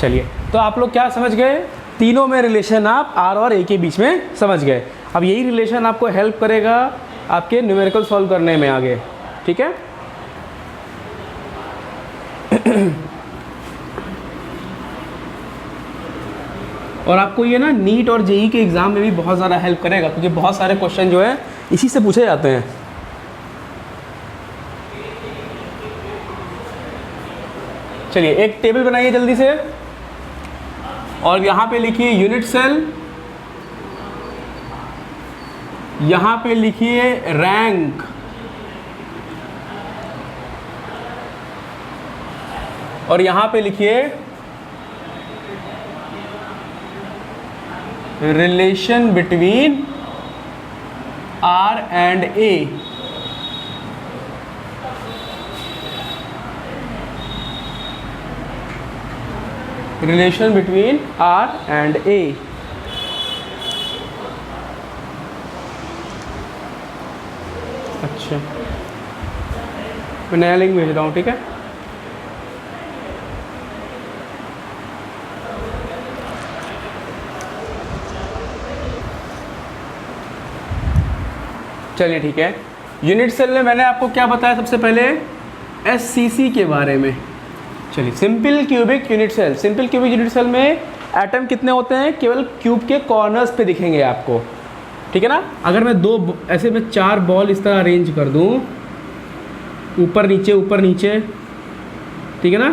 चलिए, तो आप लोग क्या समझ गए, तीनों में रिलेशन आप आर और ए के बीच में समझ गए। अब यही रिलेशन आपको हेल्प करेगा आपके न्यूमेरिकल सॉल्व करने में आगे, ठीक है। और आपको ये ना नीट और जेई के एग्ज़ाम में भी बहुत ज़्यादा हेल्प करेगा, क्योंकि बहुत सारे क्वेश्चन जो है इसी से पूछे जाते हैं। चलिए, एक टेबल बनाइए जल्दी से, और यहाँ पे लिखिए यूनिट सेल, यहाँ पे लिखिए रैंक, और यहाँ पे लिखिए relation between R and A. Relation between R and A. अच्छा, मैं नया लिंक भेज रहा हूँ, ठीक है। चलिए ठीक है, यूनिट सेल में मैंने आपको क्या बताया सबसे पहले, एससीसी के बारे में। चलिए, simple cubic unit cell. Simple cubic unit cell में एटम कितने होते हैं, केवल क्यूब के कॉर्नर्स पे दिखेंगे आपको, ठीक है ना। अगर मैं ऐसे में 4 बॉल इस तरह अरेंज कर दूं, ऊपर नीचे, ठीक है ना,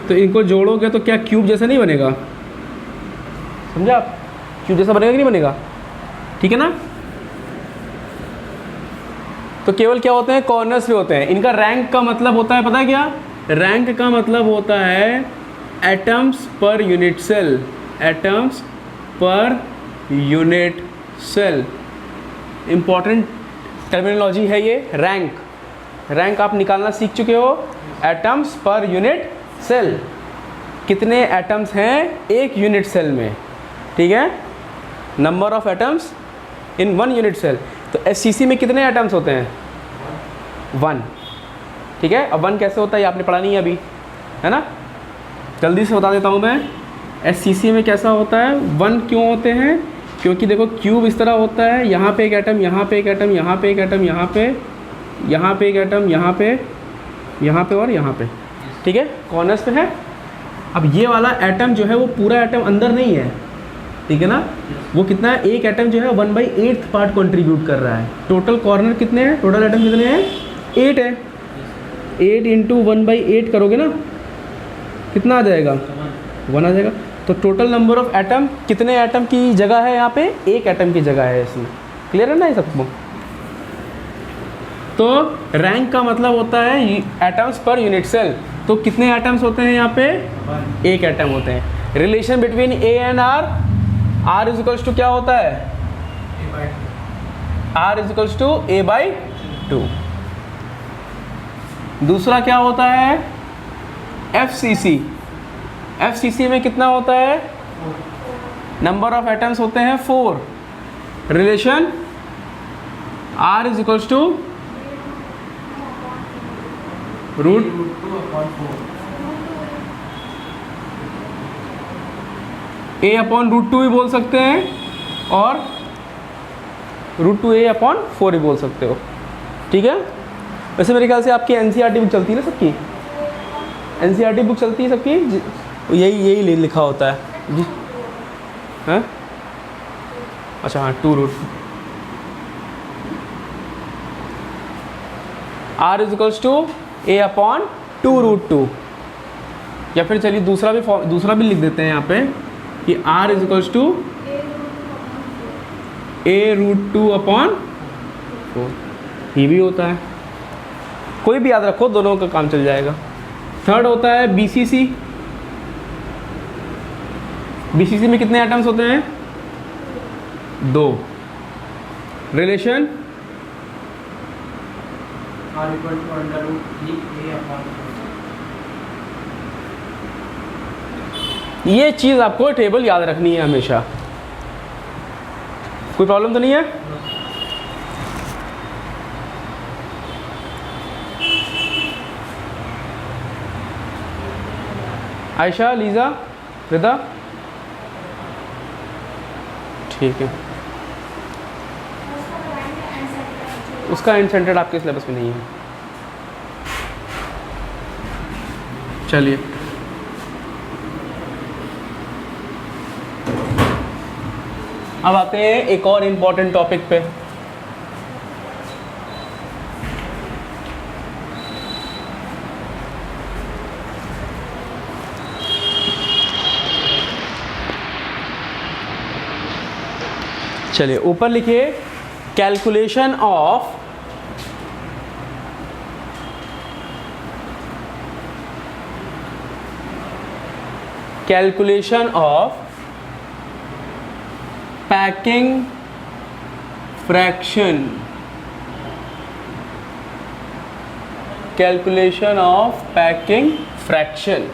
तो इनको जोड़ोगे तो क्या क्यूब जैसा नहीं बनेगा, समझा आप, क्यूब जैसा बनेगा कि नहीं बनेगा, ठीक है ना। तो केवल क्या होते हैं, कॉर्नर्स पे होते हैं। इनका रैंक का मतलब होता है, पता है क्या, रैंक का मतलब होता है atoms per unit cell, atoms per unit cell. Important terminology है ये रैंक। रैंक आप निकालना सीख चुके हो, एटम्स पर यूनिट सेल, कितने एटम्स हैं एक यूनिट सेल में, ठीक है, number of atoms in 1 unit cell. तो एससीसी में कितने एटम्स होते हैं, 1, ठीक है। अब 1 कैसे होता है ये आपने पढ़ा नहीं है अभी, है ना, जल्दी से बता देता हूँ मैं। एससीसी में कैसा होता है, 1 क्यों होते हैं, क्योंकि देखो क्यूब इस तरह होता है, यहाँ पे एक एटम, यहाँ पे एक एटम, यहाँ पे एक एटम, यहाँ पे एक एटम, यहाँ पे और यहाँ पे, ठीक है, कॉर्नर्स पे है। अब ये वाला एटम जो है वो पूरा एटम अंदर नहीं है, ठीक है ना, वो कितना है, एक एटम जो है 1/8 पार्ट कंट्रीब्यूट कर रहा है। टोटल कॉर्नर कितने हैं, टोटल एटम कितने हैं, 8 है। 8 × 1/8 करोगे ना, कितना आ जाएगा, 1 आ जाएगा। तो टोटल नंबर ऑफ एटम, कितने एटम की जगह है यहाँ पे, एक एटम की जगह है इसमें, क्लियर है ना ये सबको। तो रैंक का मतलब होता है एटम्स पर यूनिट सेल। तो कितने एटम्स होते हैं यहाँ पे, एक एटम होते हैं। Relation between a and r, r is equals to क्या होता है, are is equals to a/2। दूसरा क्या होता है, एफसीसी। एफसीसी में कितना होता है, नंबर ऑफ एटम्स होते हैं 4। Relation r is equals to root a/√2 भी बोल सकते हैं, और √2a/4 भी बोल सकते हो, ठीक है। वैसे मेरे ख्याल से आपकी एनसीईआरटी बुक चलती है ना सबकी, एनसीईआरटी बुक चलती है सबकी, यही लिखा होता है जी, हाँ, अच्छा हाँ, 2√2 r is equals to a/2√2। या फिर चलिए दूसरा भी लिख देते हैं यहाँ पे कि r is equals to a√2/4, ये भी होता है, कोई भी याद रखो, दोनों का काम चल जाएगा। थर्ड होता है बीसीसी। बीसीसी में कितने एटम्स होते हैं, 2। रिलेशन ये चीज़ आपको टेबल याद रखनी है हमेशा, कोई प्रॉब्लम तो नहीं है। आयशा, लीज़ा, रिदा, ठीक है। उसका एंड सेंटर्ड आपके सिलेबस में नहीं है। चलिए अब आते हैं एक और इम्पॉर्टेंट टॉपिक पे। चलिए ऊपर लिखिए calculation of packing fraction, calculation of packing fraction.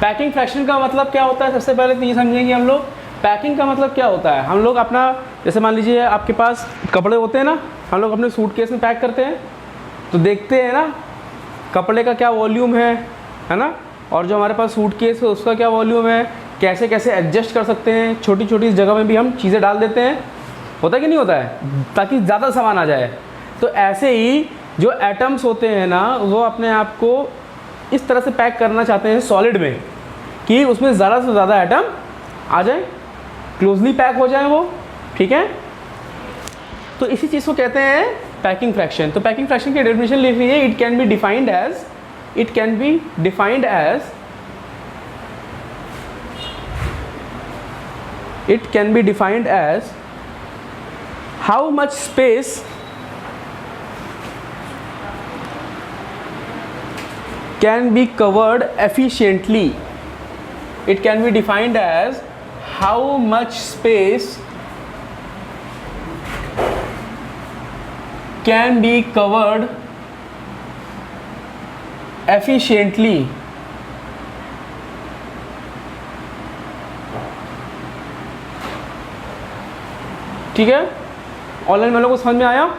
Packing fraction का मतलब क्या होता है, सबसे पहले तो ये समझेंगे हम लोग पैकिंग का मतलब क्या होता है। हम लोग अपना, जैसे मान लीजिए आपके पास कपड़े होते हैं ना, हम लोग अपने सूटकेस में पैक करते हैं, तो देखते हैं ना कपड़े का क्या वॉल्यूम है ना, और जो हमारे पास सूटकेस है उसका क्या वॉल्यूम है, कैसे कैसे एडजस्ट कर सकते हैं, छोटी छोटी जगह में भी हम चीज़ें डाल देते हैं, होता है कि नहीं होता है, ताकि ज़्यादा सामान आ जाए। तो ऐसे ही जो एटम्स होते हैं ना, वो अपने आप को इस तरह से पैक करना चाहते हैं सॉलिड में कि उसमें ज़्यादा से ज़्यादा एटम आ जाए, क्लोजली पैक हो जाए वो, ठीक है। तो इसी चीज़ को कहते हैं पैकिंग फ्रैक्शन। तो पैकिंग फ्रैक्शन की डेफिनेशन लिख लीजिए, it can be defined as how much space can be covered efficiently. It can be defined as how much space can be covered efficiently. ठीक है, ऑनलाइन वालों को समझ में आया?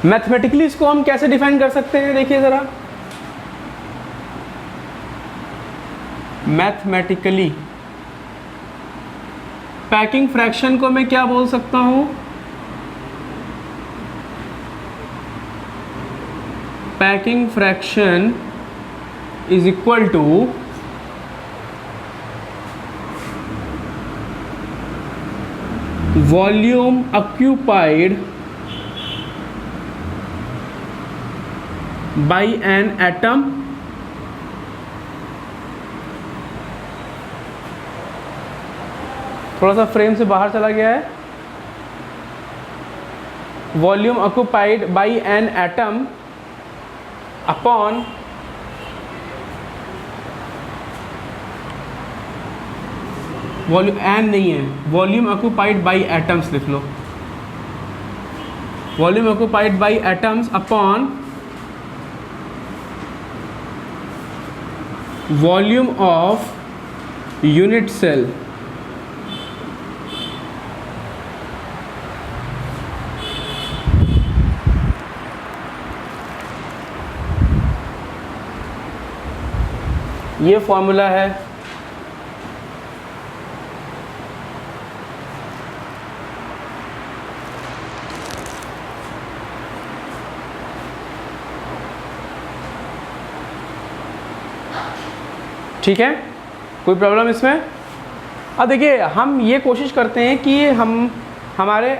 मैथमेटिकली इसको हम कैसे डिफाइन कर सकते हैं, देखिए ज़रा। मैथमेटिकली पैकिंग फ्रैक्शन को मैं क्या बोल सकता हूं, packing fraction is equal to volume occupied by an atom थोड़ा सा फ्रेम से बाहर चला गया है। Volume occupied by an atom upon volume, an नहीं है, वॉल्यूम ऑक्यूपाइड बाय एटम्स लिख लो, volume occupied by atoms upon volume of unit cell. ये फॉर्मूला है। ठीक है, कोई प्रॉब्लम इसमें? अब देखिए हम ये कोशिश करते हैं कि हमारे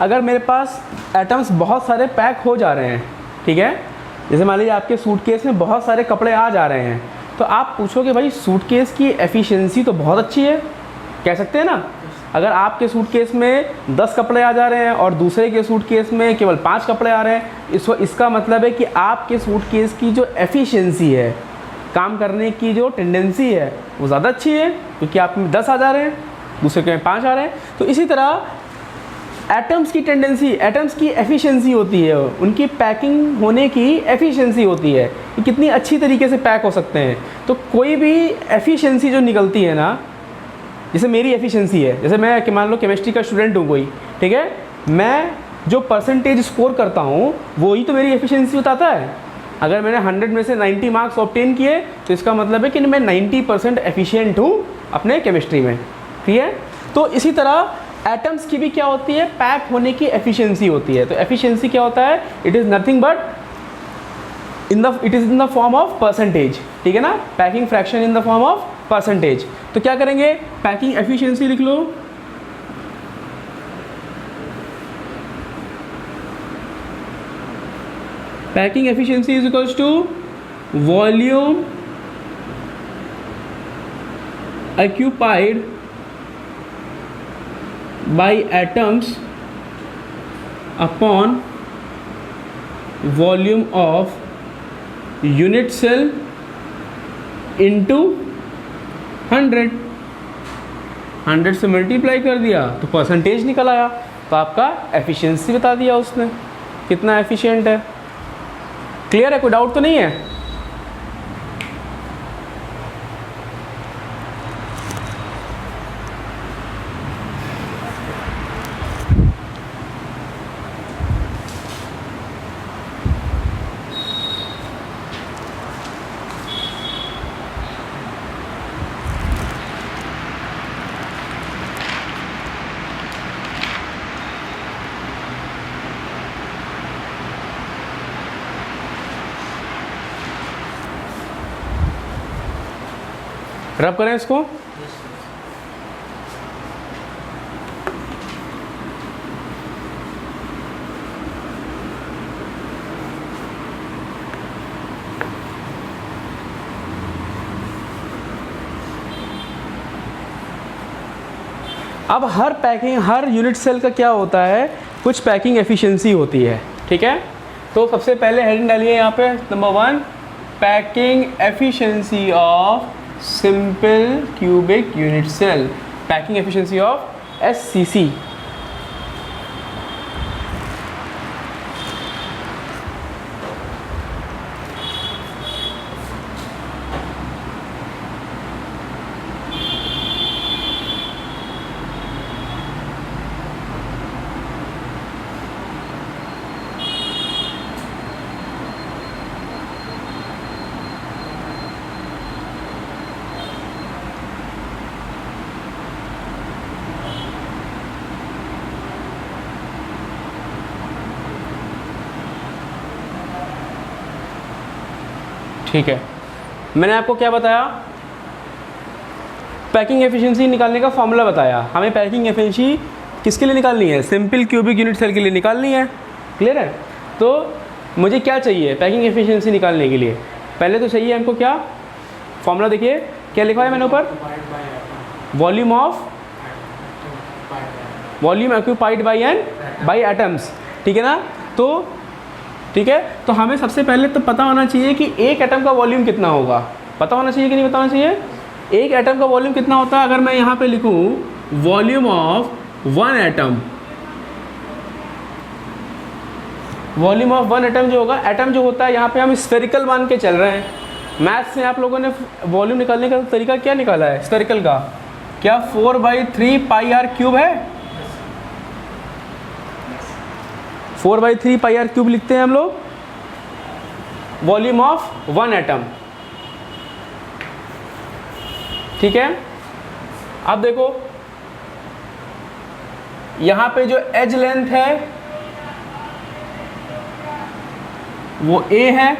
अगर मेरे पास एटम्स बहुत सारे पैक हो जा रहे हैं, ठीक है, जैसे मान लीजिए आपके सूटकेस में बहुत सारे कपड़े आ जा रहे हैं, तो आप पूछोगे भाई सूटकेस की एफिशिएंसी तो बहुत अच्छी है, कह सकते हैं ना। अगर आपके सूटकेस में 10 कपड़े आ जा रहे हैं और दूसरे के सूटकेस में केवल 5 कपड़े आ रहे हैं, इसका मतलब है कि आपके सूटकेस की जो एफिशिएंसी है, काम करने की जो टेंडेंसी है वो ज़्यादा अच्छी है, क्योंकि आप में 10 आ जा रहे हैं, दूसरे के में 5 आ रहे हैं। तो इसी तरह एटम्स की टेंडेंसी, एटम्स की एफिशिएंसी होती है, उनकी पैकिंग होने की एफिशिएंसी होती है कि कितनी अच्छी तरीके से पैक हो सकते हैं। तो कोई भी एफिशिएंसी जो निकलती है ना, जैसे मेरी एफिशिएंसी है, जैसे मैं मान लो केमिस्ट्री का स्टूडेंट हूँ कोई, ठीक है, मैं जो परसेंटेज स्कोर करता हूँ वही तो मेरी एफिशिएंसी बताता है। अगर मैंने 100 में से 90 मार्क्स ऑब्टेन किए तो इसका मतलब है कि मैं 90% एफिशिएंट हूँ अपने केमिस्ट्री में, ठीक है। तो इसी तरह एटम्स की भी क्या होती है, पैक होने की एफिशिएंसी होती है। तो एफिशिएंसी क्या होता है, it is nothing but it is in the form of percentage, ठीक है ना, packing fraction in the form of percentage. तो क्या करेंगे, पैकिंग एफिशिएंसी लिख लो, packing efficiency is equals to volume occupied by atoms upon volume of unit cell into 100 से multiply कर दिया तो परसेंटेज निकल आया। तो आपका एफिशिएंसी बता दिया उसने, कितना एफिशिएंट है। क्लियर है, कोई डाउट तो नहीं है? रब करें इसको। अब हर पैकिंग, हर यूनिट सेल का क्या होता है, कुछ पैकिंग एफिशिएंसी होती है, ठीक है। तो सबसे पहले हेडिंग डालिए यहाँ पे, number 1 packing efficiency of simple cubic unit cell, packing efficiency of SCC। ठीक है, मैंने आपको क्या बताया, पैकिंग एफिशिएंसी निकालने का फॉर्मूला बताया। हमें पैकिंग एफिशिएंसी किसके लिए निकालनी है, सिंपल क्यूबिक यूनिट सेल के लिए निकालनी है। क्लियर है? तो मुझे क्या चाहिए पैकिंग एफिशिएंसी निकालने के लिए, पहले तो चाहिए हमको क्या, फॉर्मूला देखिए क्या लिखा है मैंने ऊपर, वॉल्यूम ऑक्यूपाइड बाई एटम्स, ठीक है ना। तो ठीक है, तो हमें सबसे पहले तो पता होना चाहिए कि एक एटम का वॉल्यूम कितना होगा, पता होना चाहिए कि नहीं पता होना चाहिए, एक एटम का वॉल्यूम कितना होता है। अगर मैं यहाँ पे लिखूँ volume of 1 atom, volume of 1 atom जो होगा, एटम जो होता है यहाँ पे हम स्फेरिकल मान के चल रहे हैं। मैथ्स में आप लोगों ने वॉल्यूम निकालने का तरीका क्या निकाला है स्फेरिकल का, क्या 4/3 पाई आर क्यूब है, 4/3 पाई आर क्यूब लिखते हैं हम लोग, वॉल्यूम ऑफ 1 एटम, ठीक है। अब देखो यहां पे जो एज लेंथ है वो a है,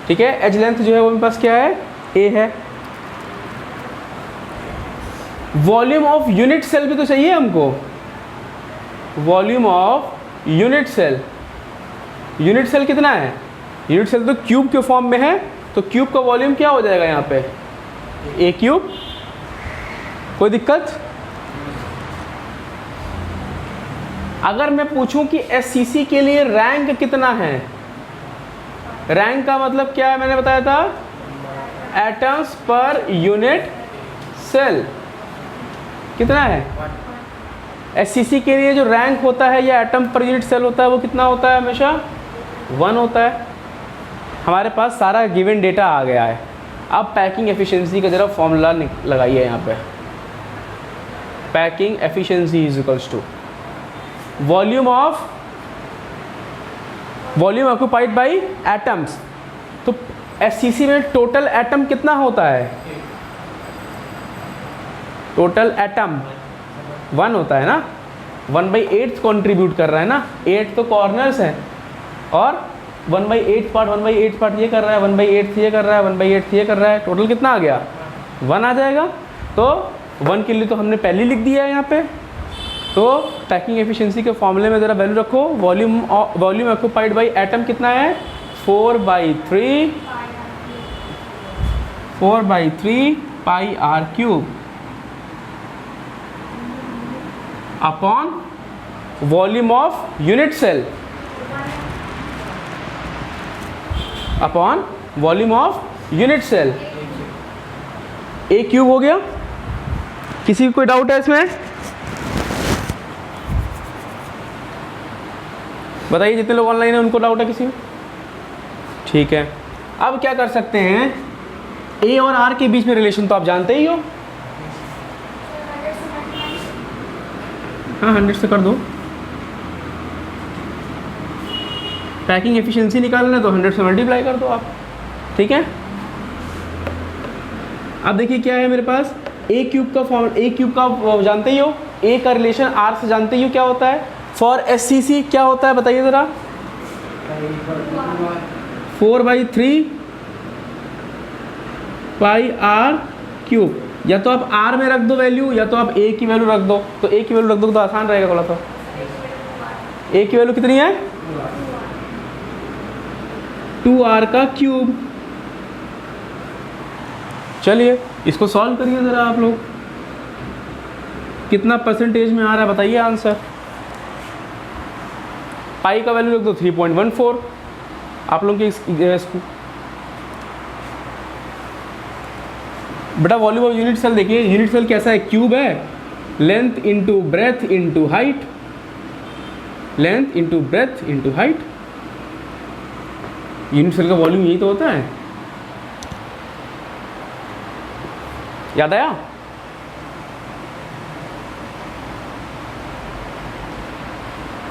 ठीक है, एज लेंथ जो है वो मेरे पास क्या है, a है। वॉल्यूम ऑफ यूनिट सेल भी तो चाहिए हमको, volume of unit cell, unit cell कितना है, यूनिट सेल तो क्यूब के फॉर्म में है, तो क्यूब का वॉल्यूम क्या हो जाएगा यहाँ पे, a क्यूब। कोई दिक्कत? अगर मैं पूछूं कि SCC के लिए रैंक कितना है, रैंक का मतलब क्या है, मैंने बताया था एटम्स पर यूनिट सेल कितना है? एससीसी के लिए जो रैंक होता है या एटम पर यूनिट सेल होता है वो कितना होता है? हमेशा 1 होता है। हमारे पास सारा गिवन डेटा आ गया है। अब पैकिंग एफिशिएंसी का जरा फॉर्मूला लगाइए यहाँ पे। Packing efficiency is equals to volume occupied by atoms. तो एससीसी में टोटल एटम कितना होता है? टोटल एटम 1 होता है ना, 1/8 कंट्रीब्यूट कर रहा है ना, 8 तो कॉर्नर्स हैं और 1/8 पार्ट 1/8 पार्ट ये कर रहा है, 1/8 ये कर रहा है, 1/8 ये कर रहा है, टोटल कितना आ गया? 1 आ जाएगा। तो 1 के लिए तो हमने पहले लिख दिया है यहाँ पे। तो पैकिंग एफिशिएंसी के फॉर्मूले में ज़रा वैल्यू रखो। वॉल्यूम ऑक्यूपाइड बाई एटम कितना है? 4/3 pi are cube upon volume of unit cell upon volume of unit cell. A cube हो गया। किसी को कोई डाउट है इसमें? बताइए, जितने लोग ऑनलाइन हैं उनको डाउट है किसी में? ठीक है। अब क्या कर सकते हैं, ए और आर के बीच में रिलेशन तो आप जानते ही हो। हाँ, 100 से कर दो। पैकिंग एफिशिएंसी निकालना है तो 100 से मल्टीप्लाई कर दो आप। ठीक है। अब देखिए क्या है मेरे पास, ए क्यूब का जानते ही हो, ए का रिलेशन आर से जानते ही हो क्या होता है। फॉर एससीसी क्या होता है बताइए ज़रा? 4/3 पाई आर क्यूब। या तो आप आर में रख दो वैल्यू, या तो आप ए की वैल्यू रख दो। तो ए की वैल्यू रख दो तो आसान रहेगा थोड़ा। तो ए की वैल्यू कितनी है? 2r का क्यूब। चलिए इसको सॉल्व करिए ज़रा आप लोग। कितना परसेंटेज में आ रहा है बताइए आंसर। पाई का वैल्यू रख दो 3.14। आप लोगों के बेटा वॉल्यूम ऑफ यूनिट सेल देखिए, यूनिट सेल कैसा है? क्यूब है। Length into breadth into height, length into breadth into height. Unit cell का वॉल्यूम यही तो होता है। याद आया?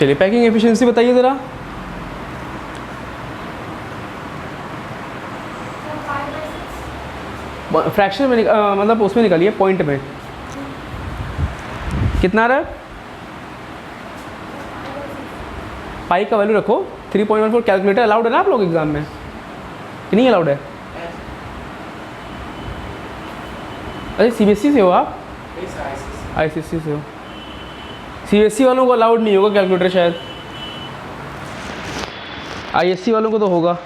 चलिए पैकिंग एफिशिएंसी बताइए ज़रा। फ्रैक्शन में मतलब उसमें निकालिए, पॉइंट में कितना आ रहा है? पाई का वैल्यू रखो 3.14। कैलकुलेटर अलाउड है ना आप लोग एग्जाम में कि नहीं अलाउड है? अरे सीबीएसई से हो आप? आईसीएसई से हो। सीबीएसई वालों को अलाउड नहीं होगा कैलकुलेटर, शायद आईएससी वालों को तो होगा।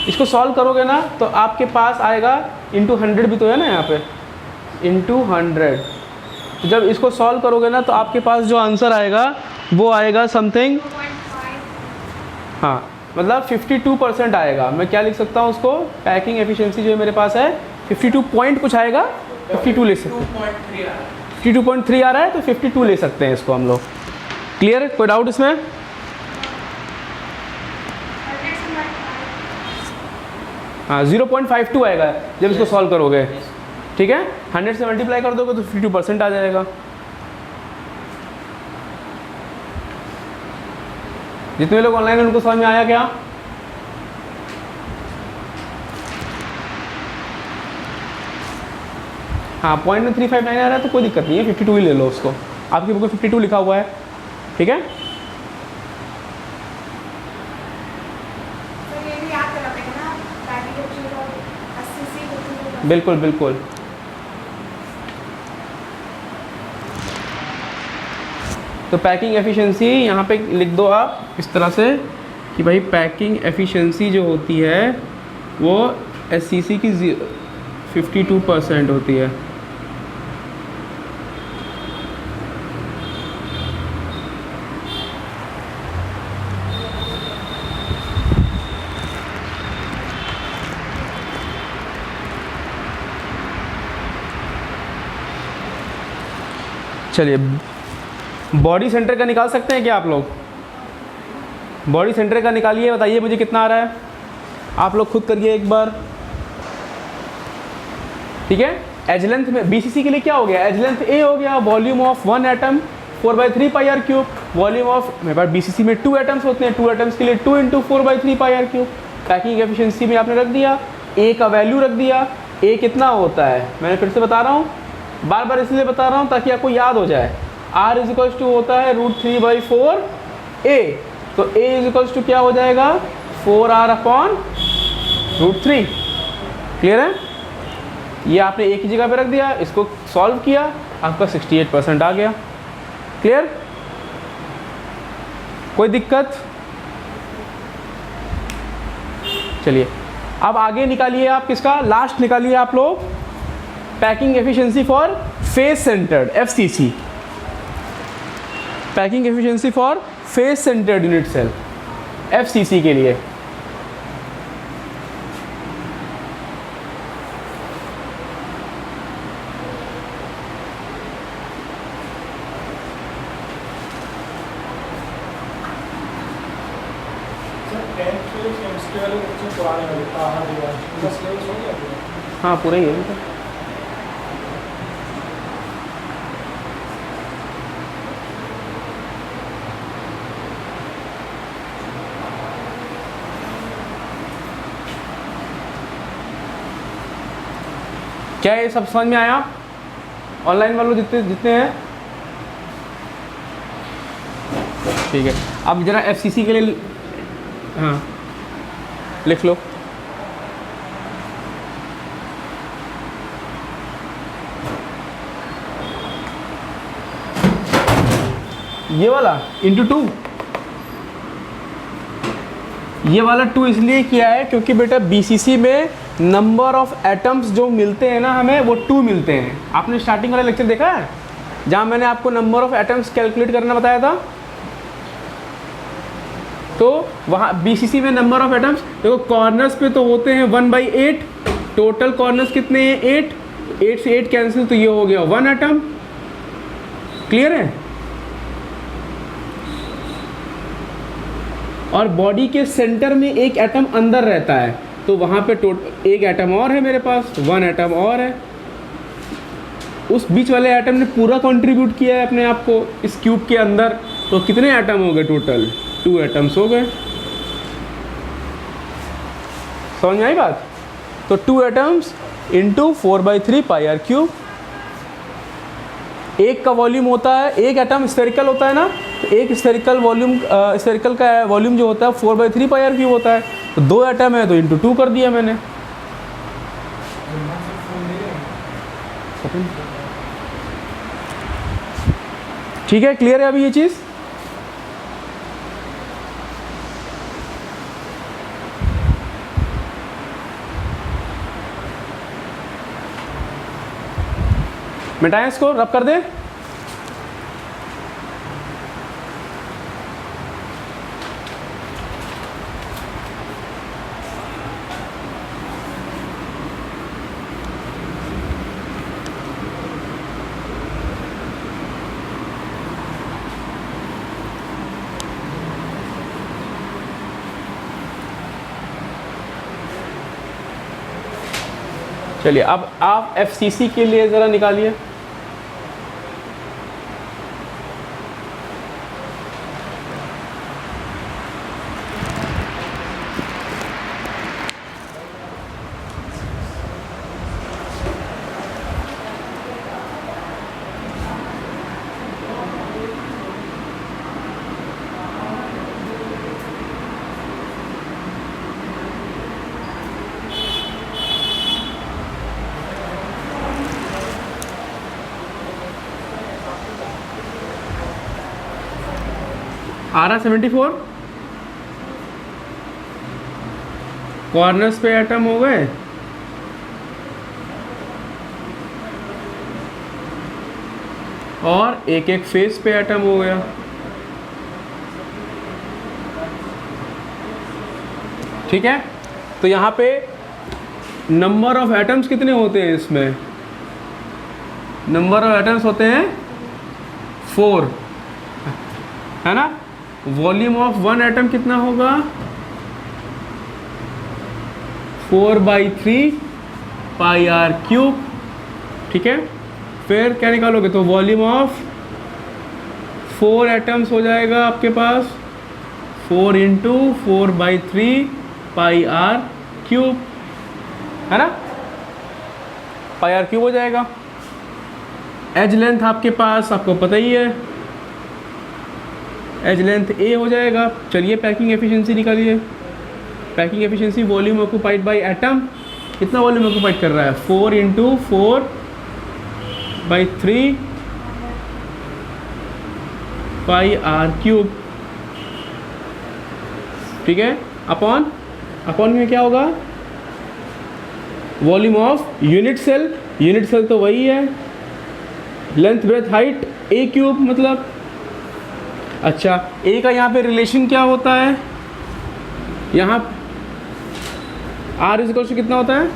इसको सॉल्व करोगे ना तो आपके पास आएगा इंटू 100 भी तो है ना यहाँ पे, इंटू 100। तो जब इसको सॉल्व करोगे ना तो आपके पास जो आंसर आएगा वो आएगा समथिंग, हाँ मतलब 52% आएगा। मैं क्या लिख सकता हूँ उसको, पैकिंग एफिशिएंसी जो मेरे पास है 52 पॉइंट कुछ आएगा, 52 ले सकते हैं। 52.3 आ रहा है तो 52 ले सकते हैं इसको हम लोग। क्लियर? कोई डाउट इसमें? हाँ 0.52 आएगा जब इसको सॉल्व करोगे। ठीक है, 100 से मल्टीप्लाई कर दोगे तो 52% आ जाएगा। जितने लोग ऑनलाइन हैं उनको समझ में आया क्या? हाँ 0.359 आ रहा है तो कोई दिक्कत नहीं है, 52 ही ले लो उसको। आपकी बुक में 52 लिखा हुआ है। ठीक है, बिल्कुल बिल्कुल। तो पैकिंग एफिशिएंसी यहाँ पे लिख दो आप इस तरह से कि भाई पैकिंग एफिशिएंसी जो होती है वो एससीसी की 52% होती है। चलिए बॉडी सेंटर का निकाल सकते हैं क्या आप लोग? बॉडी सेंटर का निकालिए, बताइए मुझे कितना आ रहा है। आप लोग खुद करिए एक बार, ठीक है। एज लेंथ में बीसीसी के लिए क्या हो गया, एज लेंथ ए हो गया, volume of 1 atom 4/3 pi are cube. Volume of, मेरे पास बीसीसी में 2 एटम्स होते हैं, 2 एटम्स के लिए 2 × 4/3 pi are cube. Packing efficiency में आपने रख दिया, ए का वैल्यू रख दिया। ए कितना होता है, मैंने फिर से बता रहा हूँ, बार बार इसलिए बता रहा हूँ ताकि आपको याद हो जाए। R = होता है √3/4 A, तो A = क्या हो जाएगा, 4R/√3। क्लियर है? ये आपने एक ही जगह पे रख दिया, इसको सॉल्व किया, आपका 68% आ गया। क्लियर? कोई दिक्कत? चलिए अब आगे निकालिए आप किसका, लास्ट निकालिए आप लोग packing efficiency for face centred FCC। Packing efficiency for face centred unit cell FCC के लिए। हाँ पूरा ही है। क्या ये सब समझ में आया? ऑनलाइन वालों जितने जितने हैं, ठीक है। अब जरा FCC के लिए हाँ लिख लो। ये वाला ×2, ये वाला 2 इसलिए किया है क्योंकि बेटा BCC में नंबर ऑफ एटम्स जो मिलते हैं ना हमें, वो 2 मिलते हैं। आपने स्टार्टिंग वाला लेक्चर देखा है जहाँ मैंने आपको नंबर ऑफ एटम्स कैलकुलेट करना बताया था? तो वहाँ BCC में नंबर ऑफ एटम्स देखो, कॉर्नर्स पे तो होते हैं 1/8, टोटल कॉर्नर्स कितने हैं 8, 8 से 8 कैंसिल, तो ये हो गया 1 एटम। क्लियर है? और बॉडी के सेंटर में एक एटम अंदर रहता है, तो वहाँ पे टोटल एक एटम और है मेरे पास, 1 एटम और है। उस बीच वाले एटम ने पूरा कंट्रीब्यूट किया है अपने आप को इस क्यूब के अंदर, तो कितने एटम हो गए टोटल, 2 एटम्स हो गए। समझ में आई बात? तो 2 एटम्स × 4/3 पाई आर क्यूब। एक का वॉल्यूम होता है, एक एटम स्फेरिकल होता है ना, तो एक स्फेरिकल वॉल्यूम, स्फेरिकल का वॉल्यूम जो होता है 4/3 पाई आर क्यूब होता है। तो 2 एटम है तो ×2 कर दिया मैंने। ठीक है, क्लियर है अभी ये चीज़? मिटाएं इसको, रब कर दे। चलिए अब आप FCC के लिए ज़रा निकालिए। R74 कॉर्नर्स पे एटम हो गए, और एक एक फेस पे एटम हो गया। ठीक है, तो यहाँ पे नंबर ऑफ एटम्स कितने होते हैं इसमें? नंबर ऑफ एटम्स होते हैं 4, है ना। वॉल्यूम ऑफ वन एटम कितना होगा, 4/3 पाई आर क्यूब, ठीक है। फिर क्या निकालोगे, तो वॉल्यूम ऑफ 4 एटम्स हो जाएगा आपके पास 4 × 4/3 पाई आर क्यूब, है ना, पाई आर क्यूब हो जाएगा। एज लेंथ आपके पास आपको पता ही है, एज लेंथ ए हो जाएगा। चलिए पैकिंग एफिशिएंसी निकालिए। Packing efficiency volume occupied by atom, कितना वॉल्यूम ऑक्यूपाइड कर रहा है, 4 × 4/3 पाई आर क्यूब, ठीक है। अपॉन में क्या होगा, वॉल्यूम ऑफ यूनिट सेल तो वही है, लेंथ ब्रेथ हाइट ए क्यूब मतलब। अच्छा, ए का यहाँ पे रिलेशन क्या होता है, यहाँ आर इक्वल टू कितना होता है,